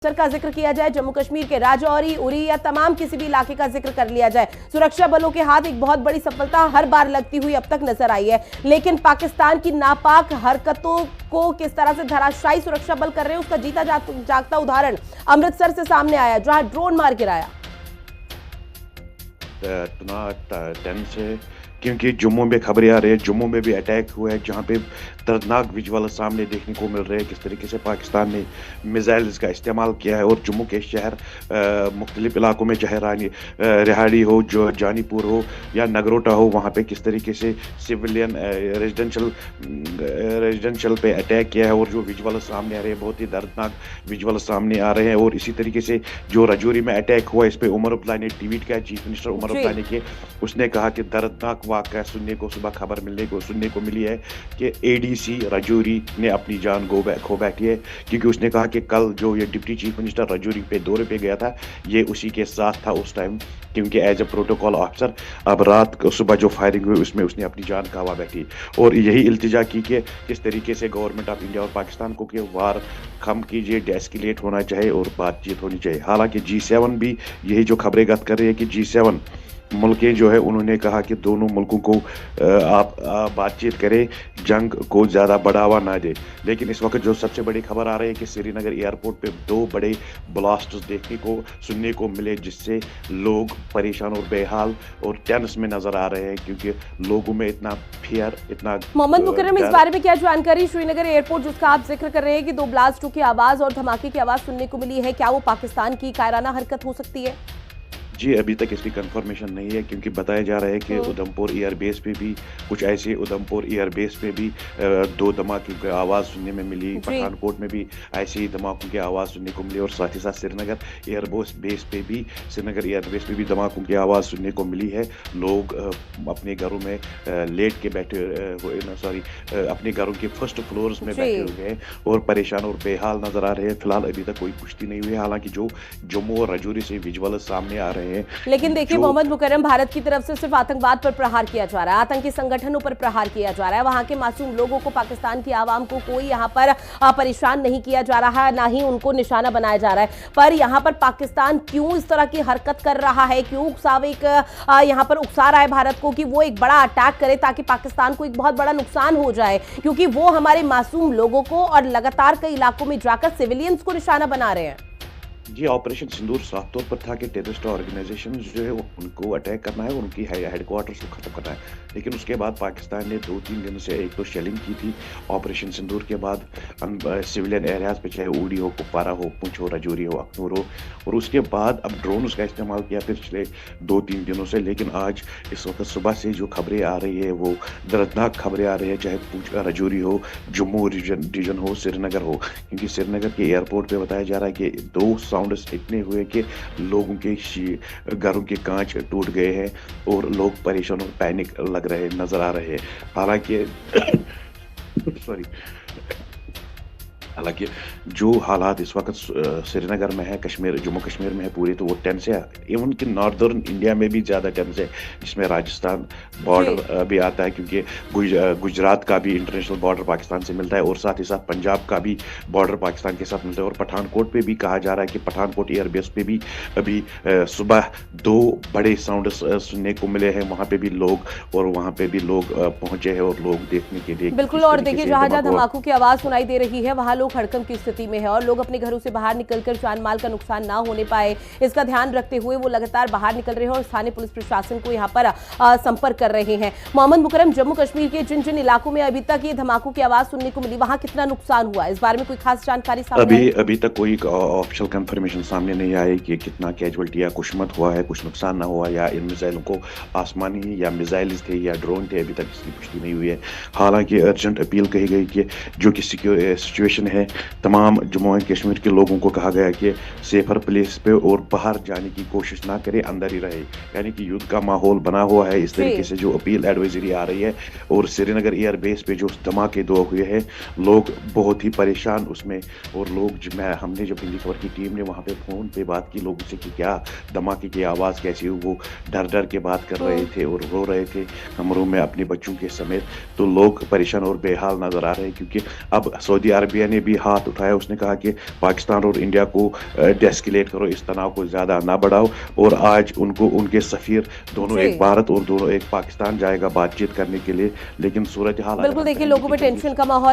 का जिक्र किया जाए, जम्मू कश्मीर के राजौरी, उरी या तमाम किसी भी इलाके का जिक्र कर लिया जाए, सुरक्षा बलों के हाथ एक बहुत बड़ी सफलता हर बार लगती हुई अब तक नजर आई है। लेकिन पाकिस्तान की नापाक हरकतों को किस तरह से धराशायी सुरक्षा बल कर रहे हैं, उसका जीता जागता उदाहरण अमृतसर से सामने आया, जहां ड्रोन मार गिराया। क्योंकि जम्मू में खबरें आ रही है, जम्मू में भी अटैक हुआ है, जहाँ पे दर्दनाक विजुअल सामने देखने को मिल रहे हैं किस तरीके से पाकिस्तान ने मिसाइल्स का इस्तेमाल किया है। और जम्मू के शहर मुख्तलिफ इलाकों में, चाहे रिहाड़ी हो, जो जानीपुर हो या नगरोटा हो, वहाँ पे किस तरीके से सिविलियन रेजिडेंशियल पे अटैक किया है। और जो विजुअल सामने आ रहे हैं, बहुत ही दर्दनाक विजुअल सामने आ रहे हैं। और इसी तरीके से जो राजौरी में अटैक हुआ, इस पे उमर अब्दुल्ला ने ट्वीट किया, चीफ मिनिस्टर उमर अब्दुल्ला ने किया, उसने कहा कि दर्दनाक वाक़या सुबह खबर सुनने को मिली है कि एडीसी राजौरी ने अपनी जान खो बैठी है। क्योंकि उसने कहा कि कल जो ये डिप्टी चीफ मिनिस्टर राजौरी पे दौरे पे गया था, ये उसी के साथ था उस टाइम, क्योंकि एज ए प्रोटोकॉल ऑफिसर अब रात सुबह जो फायरिंग हुई उसमें उसने अपनी जान गंवा बैठी। और यही इल्तिजा की कि किस तरीके से गवर्नमेंट ऑफ इंडिया और पाकिस्तान को कि वार कम कीजिए, डेस्केलेट होना चाहिए और बातचीत होनी चाहिए। हालांकि G7 भी यही जो खबरें कर रही है कि G7 मुल्कें जो है, उन्होंने कहा कि दोनों मुल्कों को आप बातचीत करें, जंग को ज़्यादा बढ़ावा ना दे। लेकिन इस वक्त जो सबसे बड़ी खबर आ रही है कि श्रीनगर एयरपोर्ट पे 2 बड़े ब्लास्ट्स सुनने को मिले, जिससे लोग परेशान और बेहाल और टेंस में नजर आ रहे हैं, क्योंकि लोगों में इतना फियर, इतना। मोहम्मद मुकर्रम, इस बारे में क्या जानकारी? श्रीनगर एयरपोर्ट जिसका आप जिक्र कर रहे हैं कि 2 ब्लास्टों की आवाज और धमाके की आवाज सुनने को मिली है, क्या वो पाकिस्तान की कायराना हरकत हो सकती है? जी, अभी तक इसकी कंफर्मेशन नहीं है, क्योंकि बताया जा रहा है कि उधमपुर एयर बेस पे भी कुछ ऐसे, उधमपुर एयर बेस पे भी 2 धमाके की आवाज़ सुनने में मिली, पठानकोट में भी ऐसे ही धमाकों की आवाज़ सुनने को मिली। और साथ ही साथ श्रीनगर एयर बेस पे भी धमाकों की आवाज़ सुनने को मिली है। लोग अपने घरों में लेट के बैठे अपने घरों के फर्स्ट फ्लोर्स में बैठे हुए हैं और परेशान और बेहाल नजर आ रहे हैं। फिलहाल अभी तक कोई पुष्टि नहीं हुई है, हालांकि जो जम्मू और राजौरी से विजुअल सामने आ रहे हैं। लेकिन देखिए मोहम्मद मुकर्रम, भारत की तरफ से सिर्फ आतंकवाद पर प्रहार किया जा रहा है, आतंकी संगठनों पर प्रहार किया जा रहा है, वहां के मासूम लोगों को, पाकिस्तान की आवाम को कोई यहां पर परेशान नहीं किया जा रहा है, ना ही उनको निशाना बनाया जा रहा है। पर यहां पर पाकिस्तान क्यों इस तरह की हरकत कर रहा है, क्यों यहां पर उकसा रहा है भारत को कि वो एक बड़ा अटैक करे ताकि पाकिस्तान को एक बहुत बड़ा नुकसान हो जाए, क्योंकि वो हमारे मासूम लोगों को और लगातार कई इलाकों में जाकर सिविलियंस को निशाना बना रहे हैं। जी, ऑपरेशन सिंदूर साफ तौर पर था कि टेररिस्ट ऑर्गेनाइजेशन जो है उनको अटैक करना है और उनकी हेडक्वार्टर्स को खत्म करना है। लेकिन उसके बाद पाकिस्तान ने 2-3 दिन से एक तो शेलिंग की थी ऑपरेशन सिंदूर के बाद सिविलियन एरियाज पे, चाहे उड़ी हो, कुपवारा हो, पुंछ हो, राजौरी हो, अखनूर हो, और उसके बाद अब ड्रोन का इस्तेमाल किया पिछले 2-3 दिनों से। लेकिन आज इस वक्त सुबह से जो खबरें आ रही है वो दर्दनाक खबरें आ रही है, चाहे राजौरी हो, जम्मू रीजन हो, श्रीनगर हो। क्योंकि श्रीनगर के एयरपोर्ट पे बताया जा रहा है कि 2 साउंड्स इतने हुए कि लोगों के घरों के कांच टूट गए हैं और लोग परेशान और पैनिक लग रहे नजर आ रहे हैं। हालांकि हालांकि जो हालात इस वक्त श्रीनगर में है, जम्मू कश्मीर में है पूरी, तो वो टेंस है। इवन कि नॉर्दर्न इंडिया में भी ज़्यादा टेंस है, जिसमें राजस्थान बॉर्डर भी आता है, क्योंकि गुजरात का भी इंटरनेशनल बॉर्डर पाकिस्तान से मिलता है और साथ ही साथ पंजाब का भी बॉर्डर पाकिस्तान के साथ मिलता है। और पठानकोट पे भी कहा जा रहा है कि पठानकोट एयरबेस पे भी अभी सुबह 2 बड़े साउंड सुनने को मिले हैं, वहाँ पे भी लोग पहुंचे हैं और लोग देखने के लिए। बिल्कुल, और देखिए जहां धमाकों की आवाज सुनाई दे रही है, वहां लोग हड़कंप की स्थिति में है और लोग अपने घरों से बाहर निकलकर जान माल का नुकसान ना होने पाए, इसका ध्यान रखते हुए वो लगातार बाहर निकल रहे हैं और स्थानीय पुलिस प्रशासन को यहां पर संपर्क कर रहे हैं। मोहम्मद मुकर्रम, जम्मू कश्मीर के जिन इलाकों में अभी तक ये धमाकों की आवाज सुनने को मिली, वहां कितना नुकसान हुआ, इस बारे में कोई खास जानकारी सामने आई? अभी तक कोई ऑफिशियल कंफर्मेशन सामने नहीं आई कि कितना कैजुअल्टी या कुछ मत हुआ है, कुछ नुकसान ना हुआ, या इन मिसाइलों को आसमानी या मिसाइल थे या ड्रोन थे, अभी तक इसकी पुष्टि नहीं हुई है। हालांकि अर्जेंट अपील कही गई कि जो कि सिचुएशन है, तमाम जम्मू एंड कश्मीर के लोगों को कहा गया कि सेफर प्लेस पे और बाहर जाने की कोशिश ना करें, अंदर ही रहे, यानी कि युद्ध का माहौल बना हुआ है। इस तरीके से जो अपील एडवाइजरी आ रही है। और श्रीनगर एयर बेस पे जो धमाके 2 हुए हैं, लोग बहुत ही परेशान उसमें, और हमने जब हिंदी खबर की टीम ने वहाँ पे फ़ोन पे बात की लोगों से कि क्या धमाके की आवाज़ कैसी हुई, वो डर के बात कर रहे थे और रो रहे थे कमरों में अपने बच्चों के समेत। तो लोग परेशान और बेहाल नजर आ रहे हैं, क्योंकि अब सऊदी अरबिया ने ने भी हाथ उठाया, उसने कहा कि पाकिस्तान और इंडिया को डेस्केलेट करो, इस तनाव को ज़्यादा ना बढ़ाओ, और आज उनको उनके सफ़ीर दोनों, जी। एक भारत और दोनों एक पाकिस्तान जाएगा बातचीत करने के लिए, लेकिन सूरत हाल बिल्कुल, देखिए लोगों में टेंशन का माहौल